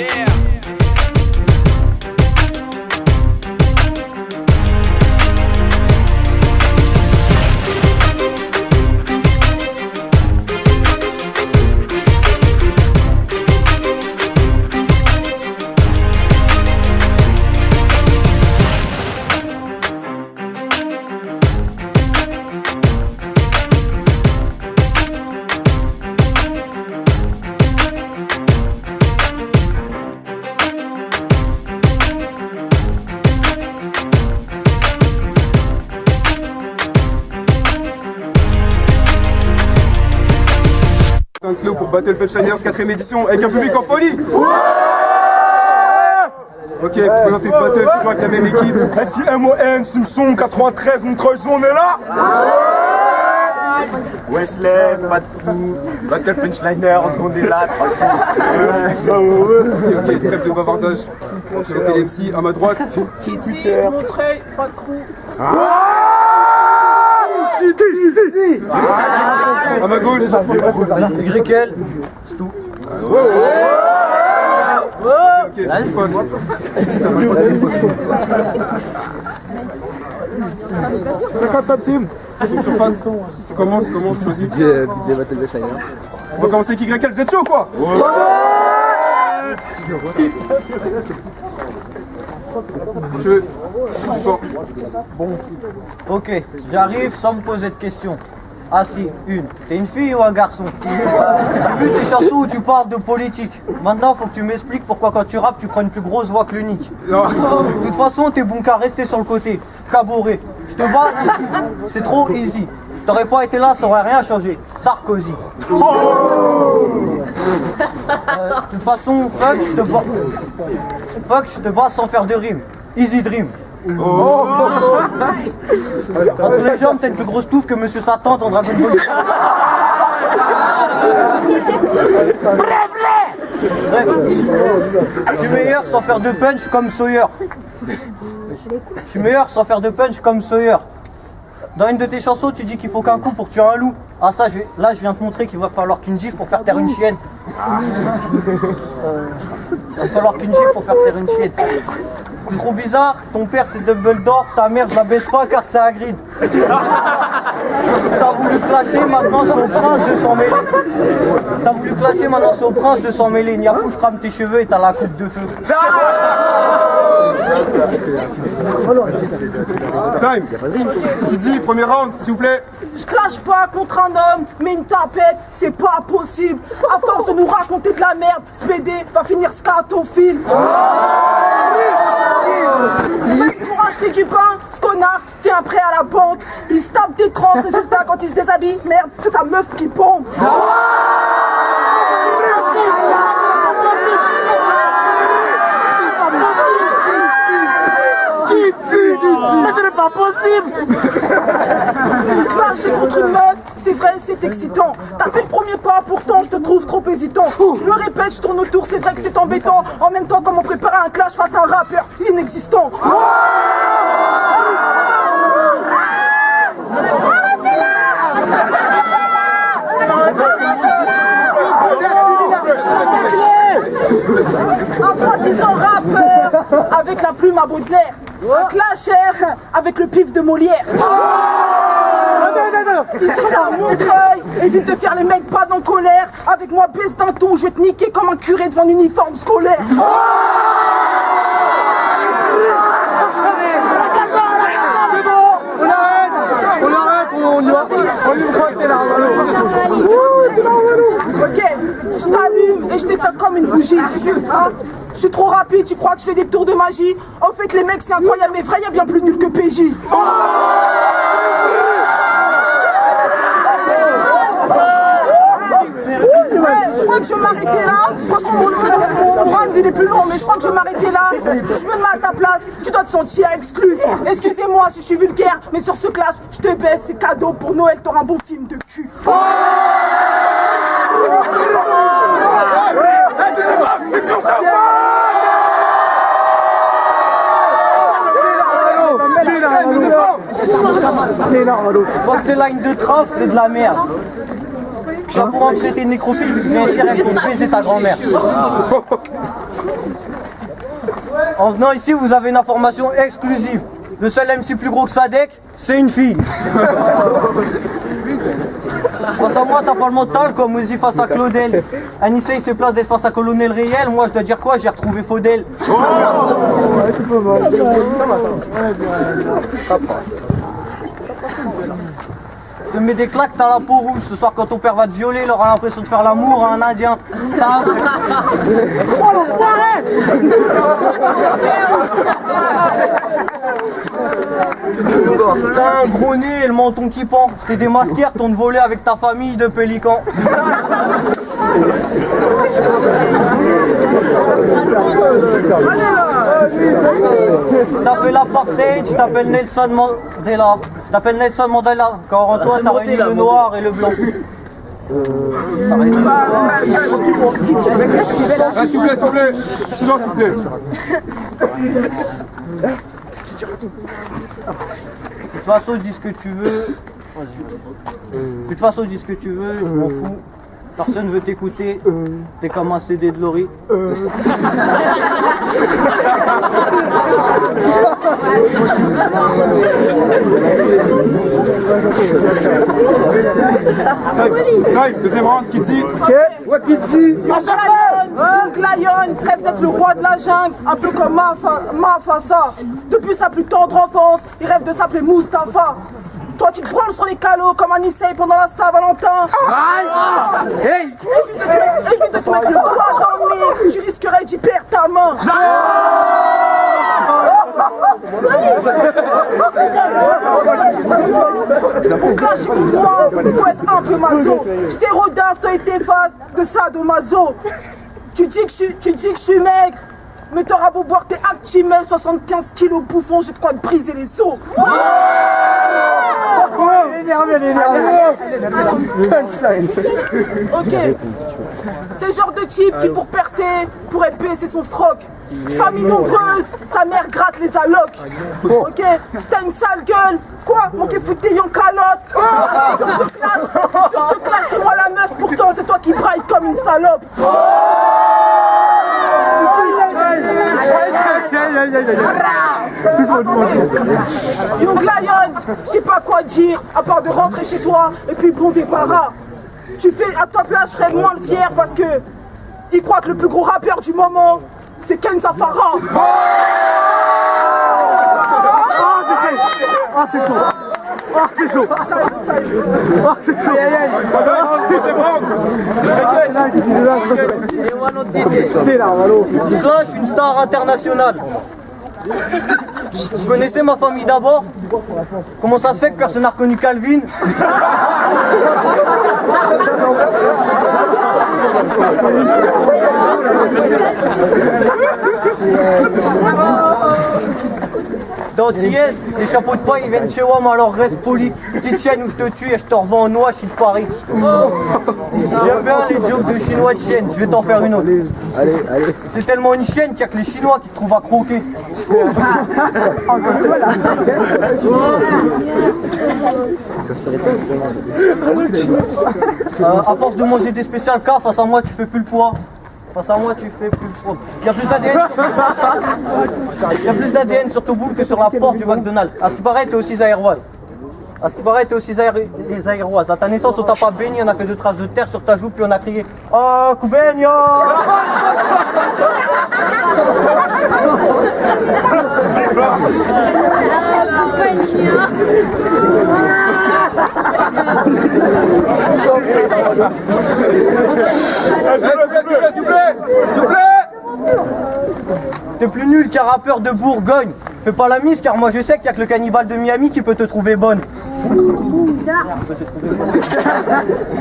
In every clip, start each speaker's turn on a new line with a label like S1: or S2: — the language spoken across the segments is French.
S1: Yeah.
S2: Un Cléo pour Battle Punchliners 4ème édition avec un public en folie. Ouais. Ok, pour présenter ce battle, je suis avec la même équipe.
S3: SIMON, Simpson, 93, Montreuil, on est là.
S4: Wesley, pas de fou, Battle Punchliners, on est là,
S2: Ok, trêve de bavardage. On va présenter les MC à ma droite.
S5: Kitty, Montreuil, pas de crew.
S2: À ma gauche.
S5: YL. C'est tout.
S2: Ok, petite face. Petite à ma droite, petite face. Donc surface, tu commences, tu choisis.
S5: Budget Battle Punchliners.
S2: On va commencer avec YL, vous êtes chaud quoi? Tu veux?
S5: Ok, j'arrive sans me poser de questions. Ah si, une. T'es une fille ou un garçon? J'ai vu tes chansons où tu parles de politique. Maintenant, faut que tu m'expliques pourquoi quand tu rappes, tu prends une plus grosse voix que l'unique.
S2: Non.
S5: De toute façon, t'es bon qu'à rester sur le côté. Caboret. Je te bats ici. C'est trop easy. T'aurais pas été là, ça aurait rien changé. Sarkozy. De toute façon, fuck, je te bats. Fuck, je te bats sans faire de rime. Easy dream. Entre les jambes, t'as une plus grosse touffe que Monsieur Satan dans Dragon Ball. Bref, je suis meilleur sans faire de punch comme Sawyer. Je suis meilleur sans faire de punch comme Sawyer. Dans une de tes chansons, tu dis qu'il faut qu'un coup pour tuer un loup. Ah ça, là, je viens te montrer qu'il va falloir qu'une gifle pour faire taire une chienne. Il va falloir qu'une gifle pour faire taire une chienne. C'est trop bizarre, ton père c'est Dumbledore, ta mère je la baisse pas car c'est Hagrid. T'as voulu clasher, maintenant c'est au prince de s'en mêler. T'as voulu clasher, maintenant c'est au prince de s'en mêler. Niafou, je crame tes cheveux et t'as la coupe de feu.
S2: Time. Kidzy, premier round, s'il vous plaît.
S6: Je clash pas contre un homme, mais une tapette, c'est pas possible. À force de nous raconter de la merde, ce PD va finir scatophile. Pour acheter du pain, ce connard fait un prêt à la banque. Il se tape des trans, résultat quand il se déshabille, merde, c'est sa meuf qui pompe.
S4: Mais ce n'est pas possible.
S6: Clasher contre une meuf, c'est vrai, c'est excitant. T'as fait le premier pas, pourtant je te trouve trop hésitant. Je me répète, je tourne autour, c'est vrai que c'est embêtant. En même temps, comment préparer un clash face à un rappeur inexistant. Un soi-disant rappeur avec la plume à Baudelaire. Un clasher avec le pif de Molière. Ici t'as un Montreuil, évite de faire les mecs pas en colère. Avec moi baisse d'un ton, je vais te niquer comme un curé devant un uniforme scolaire.
S3: On y va. On y va, t'es là.
S6: Ok, je t'allume et je t'éteins comme une bougie. Hein? Je suis trop rapide, tu crois que je fais des tours de magie? En fait les mecs c'est incroyable mais vrai, y'a bien plus nul que PJ. Je crois que je vais m'arrêter là. Franchement, mon run il est plus long, mais je crois que je vais m'arrêter là. Je me mets à ta place, tu dois te sentir exclu. Excusez-moi si je suis vulgaire, mais sur ce clash, je te baisse, c'est cadeau pour Noël, t'auras un bon film de cul.
S5: Faut que tes lines de traf, c'est de la merde. Ça pour en traiter de nécrophile, tu viens ici avec ton baiser ta grand-mère. En venant ici, vous avez une information exclusive. Le seul MC plus gros que Sadek, c'est une fille. Face à moi, t'as pas le mental comme Uzi face à Claudel. Anissa, il se place d'être face à Colonel Réel. Moi, je dois dire quoi? J'ai retrouvé Faudel. Je te mets des claques, t'as la peau rouge. Ce soir, quand ton père va te violer, il aura l'impression de faire l'amour à un Indien. T'as un gros nez et le menton qui pend. T'es démasqué, retourne voler avec ta famille de pélicans. T'as fait l'apartheid, je t'appelle Nelson Mandela. Je t'appelle Nelson Mandela, car en toi t'as réuni le noir et le blanc.
S2: S'il vous plaît, silence, s'il vous plaît.
S5: De toute façon, dis ce que tu veux. De toute façon, dis ce que tu veux, je m'en fous. Personne veut t'écouter. T'es comme un CD de Laurie.
S2: Time, deuxième round, Kitsi.
S6: Young Lion rêve d'être le roi de la jungle, un peu comme Mafasa. Depuis sa plus tendre enfance, il rêve de s'appeler Mustapha. Toi tu te branles sur les calots comme un Issei pendant la Saint-Valentin. Évite de te mettre le doigt dans le nez, tu risquerais d'y perdre ta main. Pour clasher contre moi, faut être un peu maso. Je t'ai rodave, toi et tes phases de sadomaso. Tu dis que je suis maigre, mais t'auras beau boire tes Actimel, 75 kilos bouffon, j'ai de quoi te briser les os. Ok, c'est le genre de type qui pour percer pourrait baisser son froc. Famille nombreuse, sa mère gratte les allocs. Ok, t'as une sale gueule. Quoi? Mon qui fout tes en calotte. Sur ce clash, c'est moi la meuf, pourtant c'est toi qui braille comme une salope. Young Lion, je sais pas quoi dire, à part de rentrer chez toi et puis bon débarras. Tu fais, à ta place, je serais moins le fier parce que il croit que le plus gros rappeur du moment, c'est Kenza Farah.
S3: Ah, c'est chaud. Ah, c'est chaud. Ah, c'est chaud.
S5: Là, je suis une star internationale. Vous connaissez ma famille d'abord? Comment ça se fait que personne n'a reconnu Calvin? Dans Thiès, les chapeaux de paille ils viennent chez WAM, alors reste poli. Petite chienne où je te tue et je te revends en noix, je suis de Paris. J'aime bien les jokes de chinois de chienne, je vais t'en faire une autre. Allez. T'es tellement une chienne qu'il n'y a que les chinois qui te trouvent à croquer. À force de manger des spéciales K, face à moi tu fais plus le poids. Face à moi tu fais plus le poids. Il y a plus d'ADN sur ton boule que sur la porte du McDonald's. À ce qui paraît, t'es aussi zaïroise. À ta naissance, on t'a pas baigné, on a fait 2 traces de terre sur ta joue, puis on a crié « Oh, Koubenia !»
S2: S'il vous plaît.
S5: T'es plus nul qu'un rappeur de Bourgogne. Fais pas la mise car moi je sais qu'il y a que le cannibale de Miami qui peut te trouver bonne.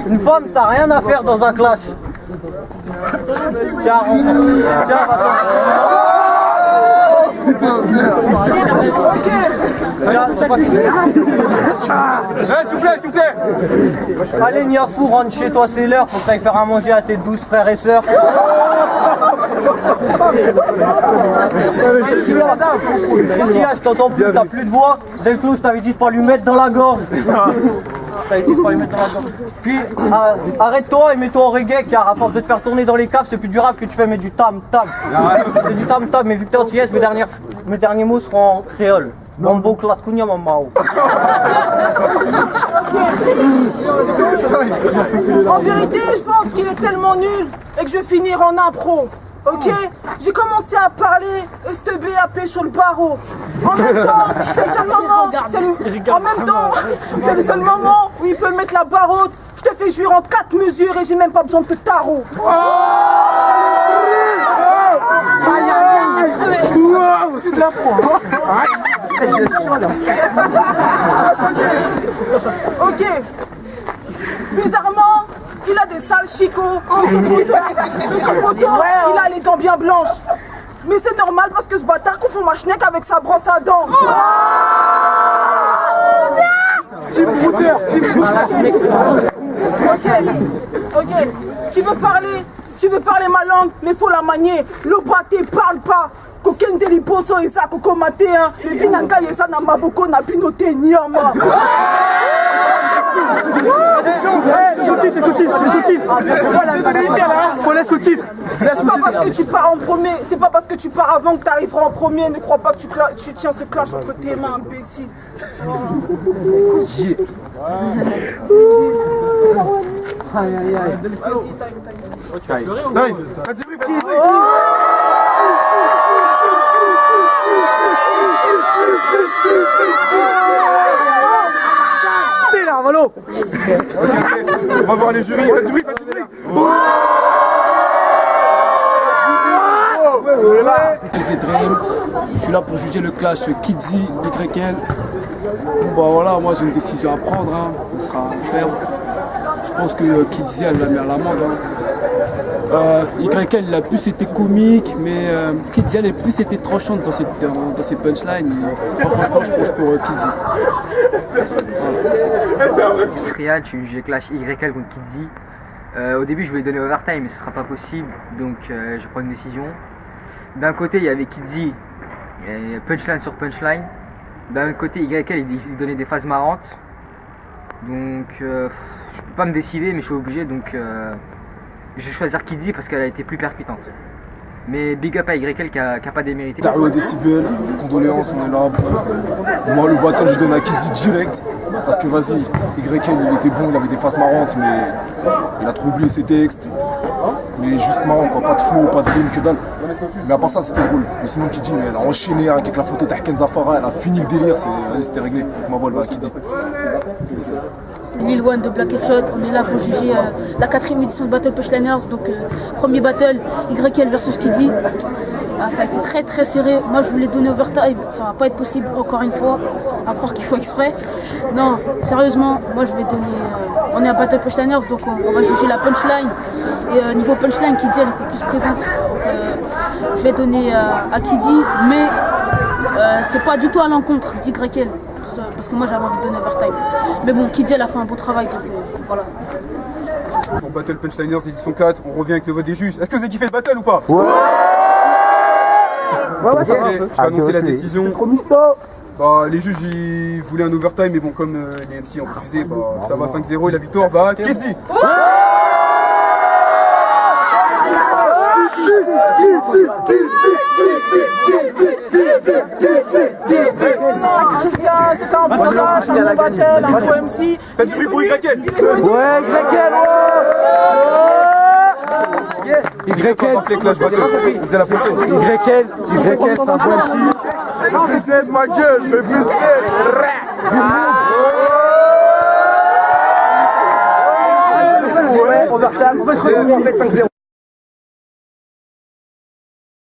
S5: Une femme ça n'a rien à faire dans un clash. Tiens, va-t'en.
S2: S'il vous plaît.
S5: Allez Niafou, rentre chez toi, c'est l'heure. Faut que t'ailles faire à manger à tes 12 frères et sœurs. Qu'est-ce qu'il y a? Je t'entends plus, t'as plus de voix. C'est le clou, je t'avais dit de pas lui mettre dans la gorge. t'as été pas les mettre dans la gorge. Puis arrête-toi et mets-toi au reggae car à force de te faire tourner dans les caves, c'est plus du rap que tu fais mais du tam-tam. C'est du tam-tam, mais vu que t'es anti-yes, mes derniers mots seront en créole. Mambo klat kunya mamao.
S6: En vérité, je pense qu'il est tellement nul et que je vais finir en impro. Ok, j'ai commencé à parler STB à sur le barreau. En même temps, c'est le seul moment. C'est le seul moment où il peut mettre la barre haute. Je te fais jouir en 4 mesures et j'ai même pas besoin de te tarot.
S3: C'est de l'impro.
S6: Ok. Bizarrement, il a des sales chicots. Son poteau, il a les dents bien blanches. Mais c'est normal parce que ce bâtard confond ma schneck avec sa brosse à dents. Ok. Tu veux parler ma langue, mais faut la manier. Le pâté parle pas. Coquin deliposo et ça, coco maté, hein. Le vinanga et ça n'a maboko n'a pinoté niama.
S5: Faut les sous-titres.
S6: C'est pas parce que tu pars en premier, c'est pas parce que tu pars avant que tu arriveras en premier. Ne crois pas que tu tiens ce clash entre tes mains, imbécile.
S5: Aïe aïe aïe.
S6: Vas-y,
S2: Time.
S5: T'es là, Valo.
S2: Ok. On va voir les jurys. Faites du bruit.
S1: C'est Dream, je suis là pour juger le clash Kidzi, YL. Bon voilà, moi j'ai une décision à prendre, hein. Elle sera ferme. Je pense que Kidzi elle l'a mis à l'amende. Hein. YL il a plus été comique, mais Kidzi elle a plus été tranchante dans ses punchlines. Moi, franchement je pense pour Kidzi.
S7: Trial, je juge clash YL contre Kidzi. Au début je voulais donner overtime mais ce sera pas possible, donc je prends une décision. D'un côté il y avait Kidzi, punchline sur punchline. D'un côté YL il donnait des phases marrantes. Donc je peux pas me décider mais je suis obligé, donc je vais choisir Kidzi parce qu'elle a été plus percutante. Mais big up à YL qui a pas démérité.
S3: Dario et Décibel, condoléances, on est là. Moi le battle je donne à Kidzi direct. Parce que vas-y, YL il était bon, il avait des phases marrantes, mais il a trop oublié ses textes. Mais juste marrant quoi, pas de flow, pas de rime, que dalle. Mais à part ça c'était drôle. Mais sinon Kidzi, elle a enchaîné avec la photo d'Ahken Zafara, elle a fini le délire, vas-y c'était réglé. Ma voix va à Kidzi.
S8: Lil One de Black Headshot, on est là pour juger la 4e édition de Battle Punchliners, donc premier battle YL versus Kidzi. Ça a été très très serré, moi je voulais donner overtime, ça va pas être possible encore une fois, à croire qu'il faut exprès. Non, sérieusement, moi je vais donner, on est à Battle Punchliners donc on va juger la punchline. Et niveau punchline, Kidzi elle était plus présente, donc je vais donner à Kidzi, mais c'est pas du tout à l'encontre d'YL. Parce que moi j'avais envie de donner overtime. Mais bon, Kidzi elle a fait un bon travail, donc voilà.
S2: Pour Battle Punchliners édition 4, on revient avec le vote des juges. Est-ce que vous avez kiffé le battle ou pas? Ouais, ça va. Je vais annoncer la décision. Bah, les juges ils voulaient un overtime, mais bon, comme les MC ont refusé, bah, ça va 5-0 et la victoire va à Kidzi.
S6: C'était un bon clash, un bon battle, un bon MC.
S2: Faites du bruit pour YL.
S5: Ouais,
S2: YL par les clash battle. C'est la prochaine.
S5: YL, c'est un bon MC.
S3: Précède ma gueule, mais précède.
S5: Overtime, on peut se retrouver en fait 5-0.